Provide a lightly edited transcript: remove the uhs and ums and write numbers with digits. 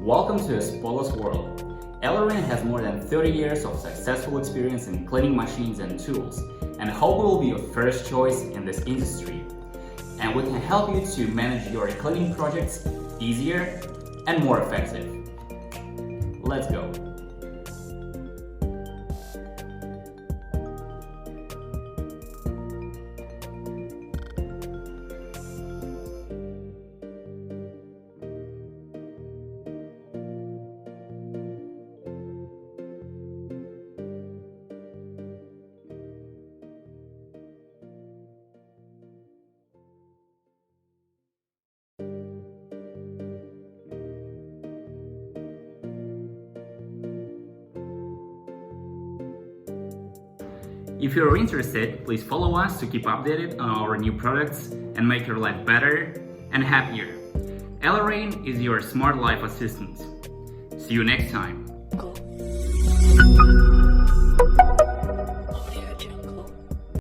Welcome to a spotless world. ELEREIN has more than 30 years of successful experience in cleaning machines and tools, and hope we will be your first choice in this industry. And we can help you to manage your cleaning projects easier and more effective. Let's go. If you're interested, please follow us to keep updated on our new products and make your life better and happier. ELEREIN is your smart life assistant. See you next time. Cool.